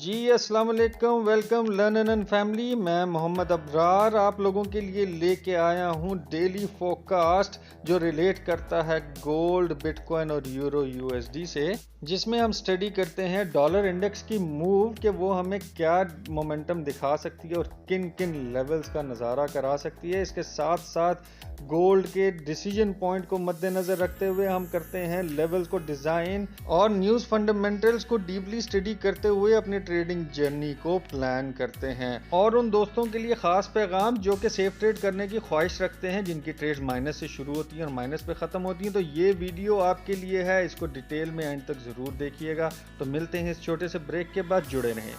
जी अस्सलाम वालेकुम, welcome learn and family. मैं मोहम्मद अबरार आप लोगों के लिए लेके आया हूँ डेली फोरकास्ट जो रिलेट करता है गोल्ड, बिटकॉइन और यूरो यूएसडी से, जिसमें हम स्टडी करते हैं डॉलर इंडेक्स की मूव कि वो हमें क्या मोमेंटम दिखा सकती है और किन किन लेवल्स का नज़ारा करा सकती है। इसके साथ साथ गोल्ड के डिसीजन पॉइंट को मद्देनज़र रखते हुए हम करते हैं लेवल्स को डिज़ाइन और न्यूज़ फंडामेंटल्स को डीपली स्टडी करते हुए अपनी ट्रेडिंग जर्नी को प्लान करते हैं। और उन दोस्तों के लिए ख़ास पैगाम जो कि सेफ ट्रेड करने की ख्वाहिश रखते हैं, जिनकी ट्रेड्स माइनस से शुरू होती हैं और माइनस पे ख़त्म होती हैं, तो ये वीडियो आपके लिए है। इसको डिटेल में एंड तक ज़रूर देखिएगा। तो मिलते हैं इस छोटे से ब्रेक के बाद, जुड़े रहें।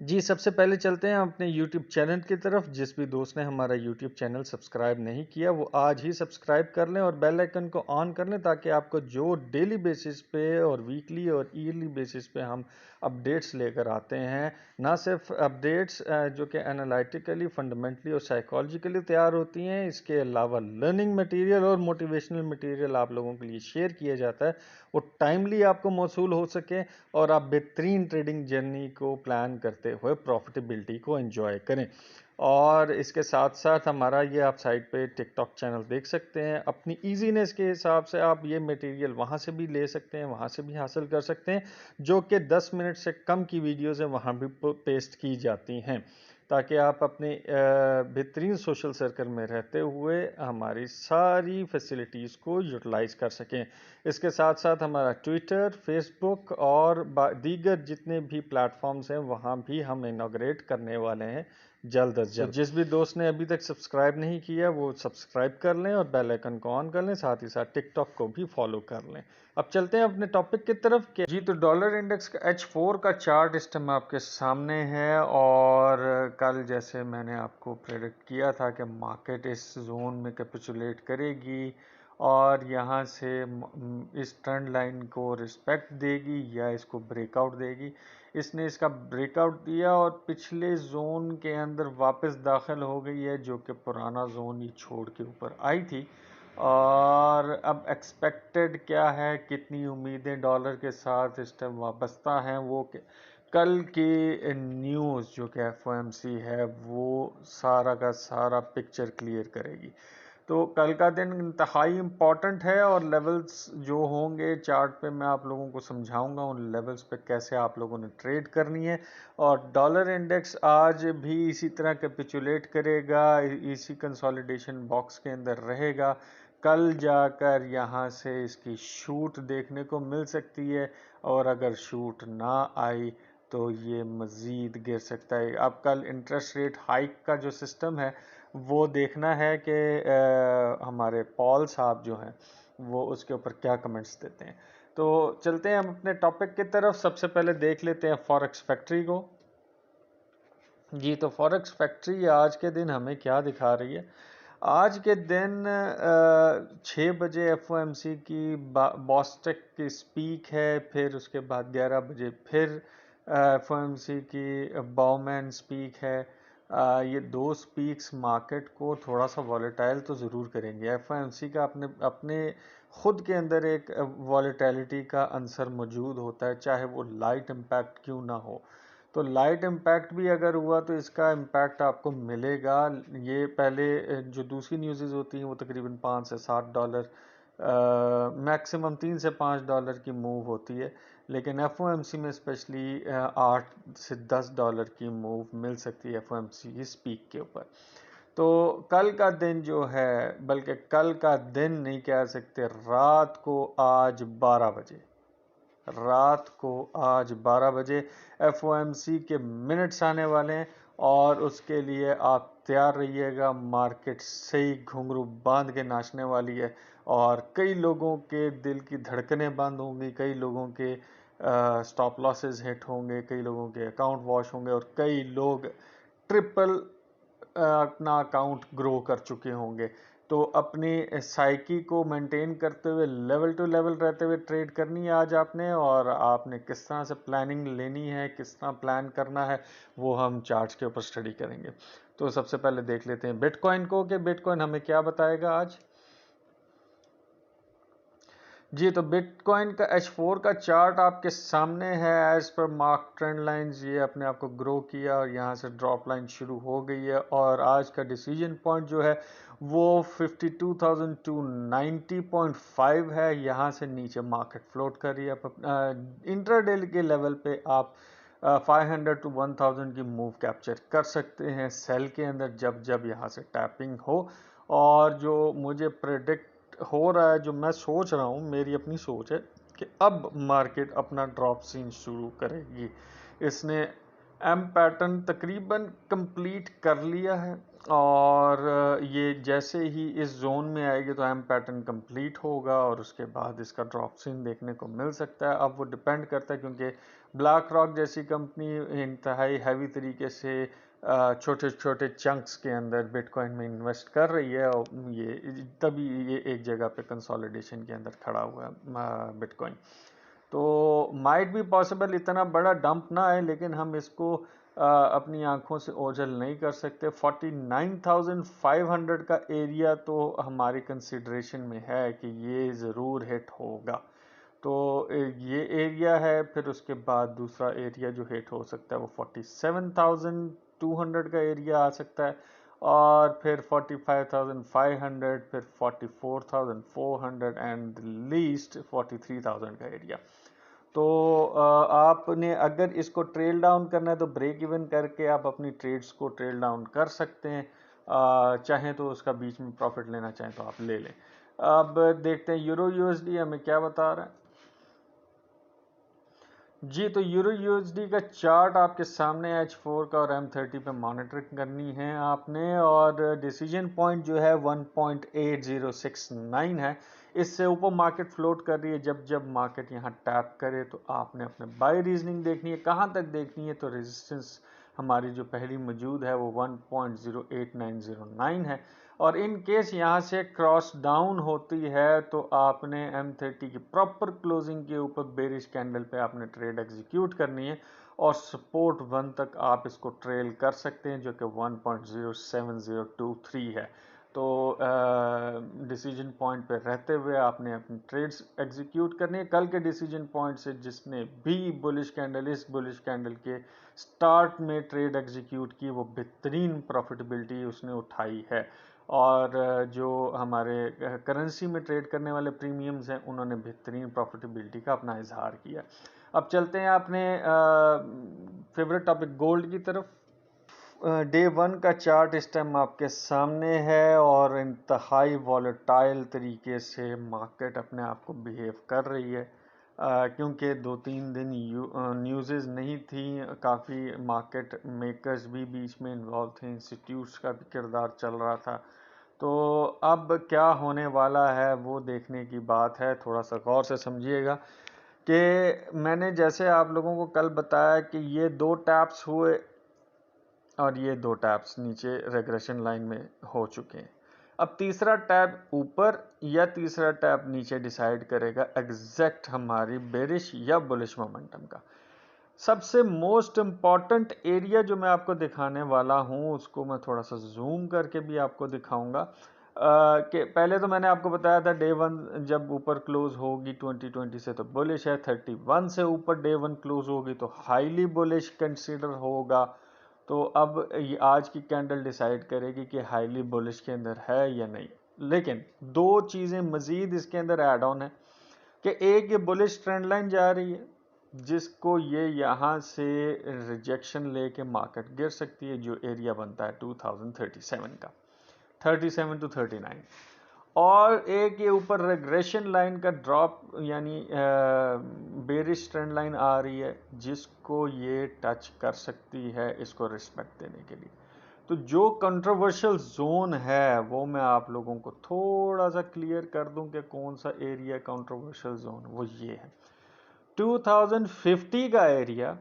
जी सबसे पहले चलते हैं अपने YouTube चैनल की तरफ। जिस भी दोस्त ने हमारा YouTube चैनल सब्सक्राइब नहीं किया वो आज ही सब्सक्राइब कर लें और बेल आइकन को ऑन कर लें, ताकि आपको जो डेली बेसिस पे और वीकली और ईयरली बेसिस पे हम अपडेट्स लेकर आते हैं, ना सिर्फ अपडेट्स जो कि एनालिटिकली, फंडामेंटली और साइकोलॉजिकली तैयार होती हैं, इसके अलावा लर्निंग मटेरियल और मोटिवेशनल मटेरियल आप लोगों के लिए शेयर किया जाता है, वो टाइमली आपको मौसूल हो सके और आप बेहतरीन ट्रेडिंग जर्नी को प्लान करते हुए प्रॉफिटेबिलिटी को एंजॉय करें। और इसके साथ साथ हमारा ये आप साइट पे टिकटॉक चैनल देख सकते हैं। अपनी इजीनेस के हिसाब से आप ये मटेरियल वहाँ से भी ले सकते हैं, वहाँ से भी हासिल कर सकते हैं, जो कि 10 मिनट से कम की वीडियोज़ हैं वहाँ भी पेस्ट की जाती हैं, ताकि आप अपने बेहतरीन सोशल सर्कल में रहते हुए हमारी सारी फैसिलिटीज़ को यूटिलाइज़ कर सकें। इसके साथ साथ हमारा ट्विटर, फेसबुक और दीगर जितने भी प्लेटफॉर्म्स हैं वहाँ भी हम इनॉग्रेट करने वाले हैं जल्द अज जल्द। तो जिस भी दोस्त ने अभी तक सब्सक्राइब नहीं किया वो सब्सक्राइब कर लें और बेल आइकन को ऑन कर लें, साथ ही साथ टिकटॉक को भी फॉलो कर लें। अब चलते हैं अपने टॉपिक की तरफ के जी। तो डॉलर इंडेक्स का H4 का चार्ट इस टाइम आपके सामने है, और कल जैसे मैंने आपको प्रेडिक्ट किया था कि मार्केट इस जोन में कैपिचुलेट करेगी और यहाँ से इस ट्रेंड लाइन को रिस्पेक्ट देगी या इसको ब्रेकआउट देगी। इसने इसका ब्रेकआउट दिया और पिछले जोन के अंदर वापस दाखिल हो गई है, जो कि पुराना जोन ही छोड़ के ऊपर आई थी। और अब एक्सपेक्टेड क्या है, कितनी उम्मीदें डॉलर के साथ इस टाइम वाबस्ता हैं, वो कल की न्यूज़ जो कि FOMC है वो सारा का सारा पिक्चर क्लियर करेगी। तो कल का दिन इंतहाई इम्पॉर्टेंट है और लेवल्स जो होंगे चार्ट पे मैं आप लोगों को समझाऊंगा उन लेवल्स पे कैसे आप लोगों ने ट्रेड करनी है। और डॉलर इंडेक्स आज भी इसी तरह कैपिचुलेट करेगा, इसी कंसोलिडेशन बॉक्स के अंदर रहेगा। कल जाकर यहाँ से इसकी शूट देखने को मिल सकती है, और अगर शूट ना आई तो ये मज़ीद गिर सकता है। अब कल इंटरेस्ट रेट हाइक का जो सिस्टम है वो देखना है कि हमारे पॉल साहब जो हैं वो उसके ऊपर क्या कमेंट्स देते हैं। तो चलते हैं हम अपने टॉपिक की तरफ। सबसे पहले देख लेते हैं फॉरेक्स फैक्ट्री को। जी तो फॉरेक्स फैक्ट्री आज के दिन हमें क्या दिखा रही है। आज के दिन 6 बजे FOMC की बॉस्टेक की स्पीक है, फिर उसके बाद 11 बजे फिर FOMC की बाउमैन स्पीक है। ये दो स्पीक्स मार्केट को थोड़ा सा वॉलेटाइल तो ज़रूर करेंगे। FOMC का अपने अपने ख़ुद के अंदर एक वॉलेटिलिटी का अंसर मौजूद होता है, चाहे वो लाइट इम्पैक्ट क्यों ना हो। तो लाइट इम्पैक्ट भी अगर हुआ तो इसका इम्पैक्ट आपको मिलेगा। ये पहले जो दूसरी न्यूज़ होती हैं वो तकरीबन 5 से 7 डॉलर, मैक्सिमम 3 से 5 डॉलर की मूव होती है, लेकिन FOMC में स्पेशली 8 से 10 डॉलर की मूव मिल सकती है FOMC की स्पीक के ऊपर। तो कल का दिन जो है, बल्कि कल का दिन नहीं कह सकते, रात को आज 12 बजे FOMC के मिनट्स आने वाले हैं, और उसके लिए आप तैयार रहिएगा। मार्केट सही घुंघरू बांध के नाचने वाली है, और कई लोगों के दिल की धड़कनें बंद होंगी, कई लोगों के स्टॉप लॉसेस हिट होंगे, कई लोगों के अकाउंट वॉश होंगे, और कई लोग ट्रिपल अपना अकाउंट ग्रो कर चुके होंगे। तो अपनी साइकी को मेंटेन करते हुए लेवल टू लेवल रहते हुए ट्रेड करनी है आज आपने, और आपने किस तरह से प्लानिंग लेनी है, किस तरह प्लान करना है, वो हम चार्ट्स के ऊपर स्टडी करेंगे। तो सबसे पहले देख लेते हैं बिटकॉइन को कि बिटकॉइन हमें क्या बताएगा आज। जी, तो बिटकॉइन का H4 का चार्ट आपके सामने है। As per mark trend lines ये अपने आप को ग्रो किया और यहाँ से ड्रॉप लाइन शुरू हो गई है, और आज का डिसीजन पॉइंट जो है वो 52,290.5 है। यहाँ से नीचे मार्केट फ्लोट कर रही है। इंट्राडे के लेवल पे आप 500 टू 1000 की मूव कैप्चर कर सकते हैं सेल के अंदर, जब जब यहाँ से टैपिंग हो। और जो मुझे प्रेडिक्ट हो रहा है, जो मैं सोच रहा हूँ, मेरी अपनी सोच है कि अब मार्केट अपना ड्रॉप सीन शुरू करेगी। इसने एम पैटर्न तकरीबन कंप्लीट कर लिया है, और ये जैसे ही इस जोन में आएगी तो एम पैटर्न कंप्लीट होगा और उसके बाद इसका ड्रॉप सीन देखने को मिल सकता है। अब वो डिपेंड करता है, क्योंकि ब्लैक रॉक जैसी कंपनी इंतहाई हैवी तरीके से छोटे छोटे चंक्स के अंदर बिटकॉइन में इन्वेस्ट कर रही है, और ये तभी ये एक जगह पे कंसोलिडेशन के अंदर खड़ा हुआ है बिटकॉइन। तो माइट भी पॉसिबल इतना बड़ा डंप ना है, लेकिन हम इसको अपनी आंखों से ओझल नहीं कर सकते। 49,500 का एरिया तो हमारी कंसिडरेशन में है कि ये ज़रूर हिट होगा। तो ये एरिया है। फिर उसके बाद दूसरा एरिया जो हिट हो सकता है वो 47,200 का एरिया आ सकता है, और फिर 45,500, फिर 44,400 एंड लीस्ट 43,000 का एरिया। तो आपने अगर इसको ट्रेल डाउन करना है तो ब्रेक इवन करके आप अपनी ट्रेड्स को ट्रेल डाउन कर सकते हैं। चाहें तो उसका बीच में प्रॉफिट लेना चाहें तो आप ले लें। अब देखते हैं यूरो यूएसडी हमें क्या बता रहा है। जी, तो यूरो यूएसडी का चार्ट आपके सामने H4 का और M30 पे मॉनिटरिंग करनी है आपने, और डिसीजन पॉइंट जो है 1.8069 है। इससे ऊपर मार्केट फ्लोट कर रही है। जब जब मार्केट यहाँ टैप करे तो आपने अपने बाय रीजनिंग देखनी है। कहाँ तक देखनी है, तो रेजिस्टेंस हमारी जो पहली मौजूद है वो 1.08909 है, और इन केस यहाँ से क्रॉस डाउन होती है तो आपने M30 की प्रॉपर क्लोजिंग के ऊपर बेरिश कैंडल पे आपने ट्रेड एग्जीक्यूट करनी है, और सपोर्ट 1 तक आप इसको ट्रेल कर सकते हैं, जो कि 1.07023 है। तो डिसीजन पॉइंट पे रहते हुए आपने अपनी ट्रेड्स एग्जीक्यूट करनी है। कल के डिसीजन पॉइंट से जिसने भी बुलिश कैंडल, इस बुलिश कैंडल के स्टार्ट में ट्रेड एग्जीक्यूट की, वो बेहतरीन प्रॉफिटेबिलिटी उसने उठाई है। और जो हमारे करेंसी में ट्रेड करने वाले प्रीमियम्स हैं, उन्होंने बेहतरीन प्रॉफिटेबिलिटी का अपना इजहार किया। अब चलते हैं अपने फेवरेट टॉपिक गोल्ड की तरफ। डे 1 का चार्ट इस टाइम आपके सामने है, और इंतहाई वॉलेटाइल तरीके से मार्केट अपने आप को बिहेव कर रही है, क्योंकि 2-3 दिन न्यूज़ नहीं थी। काफ़ी मार्केट मेकर्स भी बीच में इन्वॉल्व थे, इंस्टीट्यूट्स का भी किरदार चल रहा था। तो अब क्या होने वाला है वो देखने की बात है। थोड़ा सा गौर से समझिएगा कि मैंने जैसे आप लोगों को कल बताया कि ये 2 टैप्स हुए और ये 2 टैप्स नीचे रेग्रेशन लाइन में हो चुके हैं। अब तीसरा टैप ऊपर या तीसरा टैप नीचे डिसाइड करेगा एग्जैक्ट हमारी बेरिश या बुलिश मोमेंटम का। सबसे मोस्ट इम्पॉर्टेंट एरिया जो मैं आपको दिखाने वाला हूं, उसको मैं थोड़ा सा जूम करके भी आपको दिखाऊंगा। कि पहले तो मैंने आपको बताया था डे 1 जब ऊपर क्लोज होगी 2020 से तो बुलिश है, 31 से ऊपर डे 1 क्लोज होगी तो हाईली बुलिश कंसीडर होगा। तो अब ये आज की कैंडल डिसाइड करेगी कि हाईली बुलिश के अंदर है या नहीं। लेकिन 2 चीज़ें मजीद इसके अंदर ऐड ऑन है कि एक ये बुलिश ट्रेंड लाइन जा रही है, जिसको ये यहाँ से रिजेक्शन लेके मार्केट गिर सकती है, जो एरिया बनता है 2037 का, 37 टू 39। और एक ये ऊपर रेग्रेशन लाइन का ड्रॉप, यानी बेरिश ट्रेंड लाइन आ रही है, जिसको ये टच कर सकती है इसको रिस्पेक्ट देने के लिए। तो जो कंट्रोवर्शियल जोन है वो मैं आप लोगों को थोड़ा सा क्लियर कर दूं कि कौन सा एरिया कंट्रोवर्शियल जोन, वो ये है 2050 का एरिया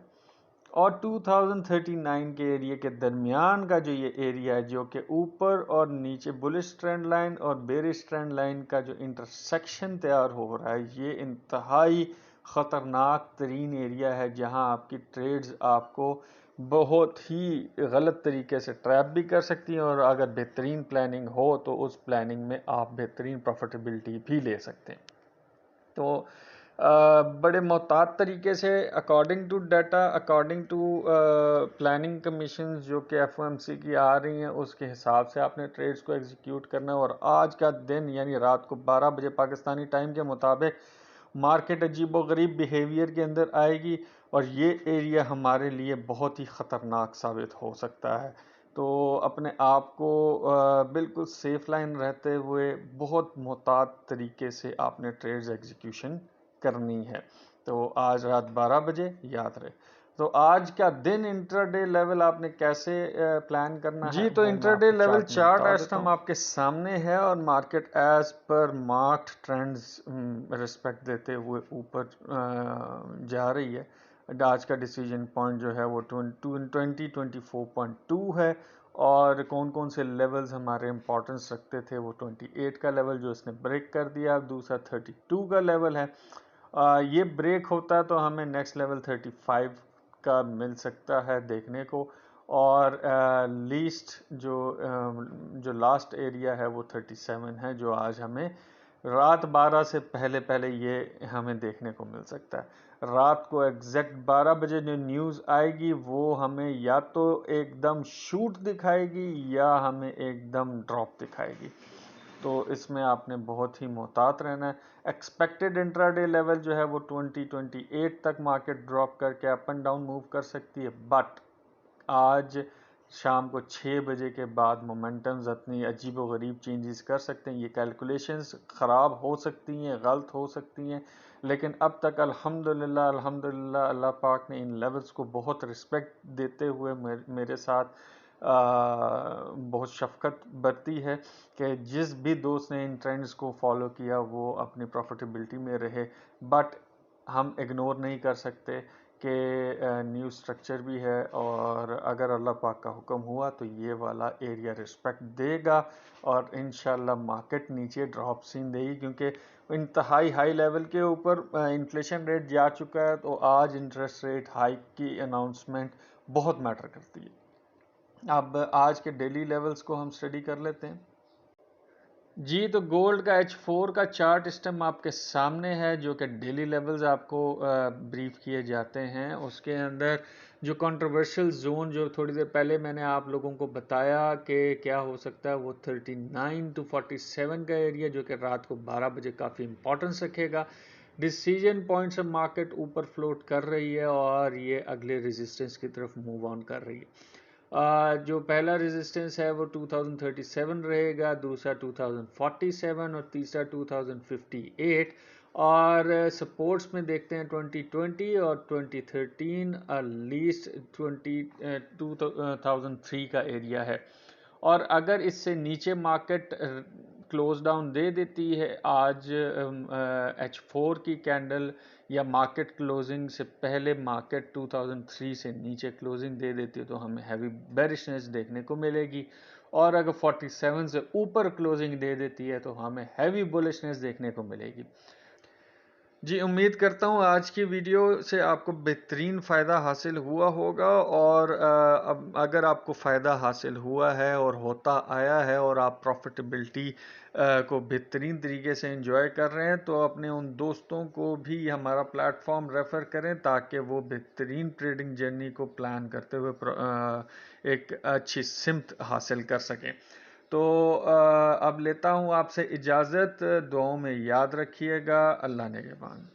और 2039 के एरिया के दरमियान का जो ये एरिया है, जो कि ऊपर और नीचे बुलिश ट्रेंड लाइन और बेरिश ट्रेंड लाइन का जो इंटरसेक्शन तैयार हो रहा है, ये इंतहाई ख़तरनाक तरीन एरिया है जहां आपकी ट्रेड्स आपको बहुत ही गलत तरीके से ट्रैप भी कर सकती हैं, और अगर बेहतरीन प्लानिंग हो तो उस प्लानिंग में आप बेहतरीन प्रॉफिटेबिलिटी भी ले सकते हैं। तो बड़े मोहतात तरीके से according to data, according to planning commission जो कि एफओएमसी की आ रही हैं, उसके हिसाब से आपने ट्रेड्स को एग्जीक्यूट करना है। और आज का दिन यानी रात को 12 बजे पाकिस्तानी टाइम के मुताबिक मार्केट अजीबो गरीब बिहेवियर के अंदर आएगी, और ये एरिया हमारे लिए बहुत ही ख़तरनाक साबित हो सकता है। तो अपने आप को बिल्कुल सेफ लाइन रहते हुए बहुत मोहतात तरीके से आपने ट्रेड्स एग्जीक्यूशन करनी है। तो आज रात 12 बजे याद रहे। तो आज का दिन इंट्राडे लेवल आपने कैसे प्लान करना है? जी, तो इंट्राडे लेवल चार्ट इस टाइम आपके सामने है, और मार्केट एज पर मार्क्ड ट्रेंड्स रिस्पेक्ट देते हुए ऊपर जा रही है। आज का डिसीजन पॉइंट जो है वो 2024.2 है, और कौन कौन से लेवल्स हमारे इंपॉर्टेंस रखते थे, वो 28 का लेवल जो इसने ब्रेक कर दिया, दूसरा 32 का लेवल है। ये ब्रेक होता है तो हमें नेक्स्ट लेवल 35 का मिल सकता है देखने को, और लीस्ट जो लास्ट एरिया है वो 37 है, जो आज हमें रात 12 से पहले पहले ये हमें देखने को मिल सकता है। रात को एग्जैक्ट 12 बजे जो न्यूज़ आएगी वो हमें या तो एकदम शूट दिखाएगी या हमें एकदम ड्रॉप दिखाएगी। तो इसमें आपने बहुत ही मोहतात रहना है। एक्सपेक्टेड इंट्राडे लेवल जो है वो 2028 तक मार्केट ड्रॉप करके अप एंड डाउन मूव कर सकती है, बट आज शाम को 6 बजे के बाद मोमेंटम्स अपनी अजीबो गरीब चेंजेस कर सकते हैं। ये कैलकुलेशंस ख़राब हो सकती हैं, गलत हो सकती हैं, लेकिन अब तक अल्हम्दुलिल्लाह अल्हम्दुलिल्लाह अल्लाह पाक ने इन लेवल्स को बहुत रिस्पेक्ट देते हुए मेरे साथ बहुत शफकत बरती है कि जिस भी दोस्त ने इन ट्रेंड्स को फॉलो किया वो अपनी प्रॉफिटेबिलिटी में रहे। बट हम इग्नोर नहीं कर सकते कि न्यू स्ट्रक्चर भी है, और अगर अल्लाह पाक का हुक्म हुआ तो ये वाला एरिया रिस्पेक्ट देगा, और इंशाल्लाह मार्केट नीचे ड्रॉप सीन देगी, क्योंकि इंतहाई हाई लेवल के ऊपर इन्फ्लेशन रेट जा चुका है। तो आज इंटरेस्ट रेट हाइक की अनाउंसमेंट बहुत मैटर करती है। अब आज के डेली लेवल्स को हम स्टडी कर लेते हैं। जी, तो गोल्ड का H4 का चार्ट इस टाइम आपके सामने है, जो कि डेली लेवल्स आपको ब्रीफ किए जाते हैं। उसके अंदर जो कंट्रोवर्शियल जोन जो थोड़ी देर पहले मैंने आप लोगों को बताया कि क्या हो सकता है, वो 39 to 47 का एरिया, जो कि रात को 12 बजे काफ़ी इंपॉर्टेंस रखेगा। डिसीजन पॉइंट्स ऑफ मार्केट ऊपर फ्लोट कर रही है, और ये अगले रेजिस्टेंस की तरफ मूव ऑन कर रही है। जो पहला रेजिस्टेंस है वो 2037 रहेगा, दूसरा 2047 और तीसरा 2058। और सपोर्ट्स में देखते हैं 2020 और 2013, लीस्ट 2003 का एरिया है। और अगर इससे नीचे मार्केट क्लोज डाउन दे देती है आज H4 की कैंडल, या मार्केट क्लोजिंग से पहले मार्केट 2003 से नीचे क्लोजिंग दे देती है, तो हमें हैवी बेरिशनेस देखने को मिलेगी। और अगर 47 से ऊपर क्लोजिंग दे देती है तो हमें हैवी बुलिशनेस देखने को मिलेगी। जी, उम्मीद करता हूँ आज की वीडियो से आपको बेहतरीन फ़ायदा हासिल हुआ होगा, और अब अगर आपको फ़ायदा हासिल हुआ है और होता आया है और आप प्रॉफिटेबिलिटी को बेहतरीन तरीके से एंजॉय कर रहे हैं, तो अपने उन दोस्तों को भी हमारा प्लेटफॉर्म रेफ़र करें ताकि वो बेहतरीन ट्रेडिंग जर्नी को प्लान करते हुए एक अच्छी सिमत हासिल कर सकें। तो अब लेता हूँ आपसे इजाज़त। दुआओं में याद रखिएगा। अल्लाह निगहबान।